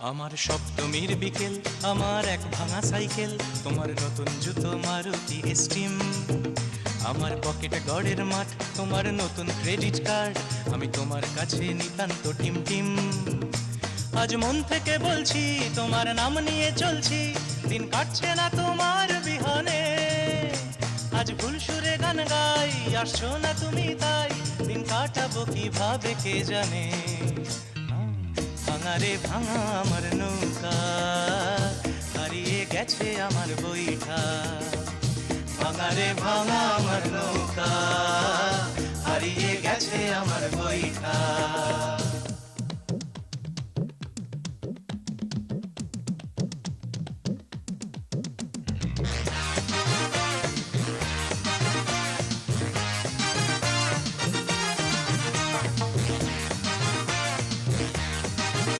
আমার সপ্তমীর বিকেল, আমার এক ভাঙা সাইকেল, তোমার নতুন জুতো মারুতি স্টিম, আমার পকেটে গড়ের মাঠ, তোমার নতুন ক্রেডিট কার্ড, আমি তোমার কাছে নিতান্ত টিম টিম। আজ মন থেকে বলছি, তোমার নাম নিয়ে চলছি, দিন কাটছে না তোমার বিহনে। আজ ভুল সুরে গান গাই, আসছো না তুমি তাই, দিন কাটাবো কিভাবে কে জানে। ভাঙা রে ভাঙা আমার নৌকা, হারিয়ে গেছে আমার বইটা। ভাঙা রে ভাঙা আমার নৌকা, হারিয়ে গেছে আমার বইটা।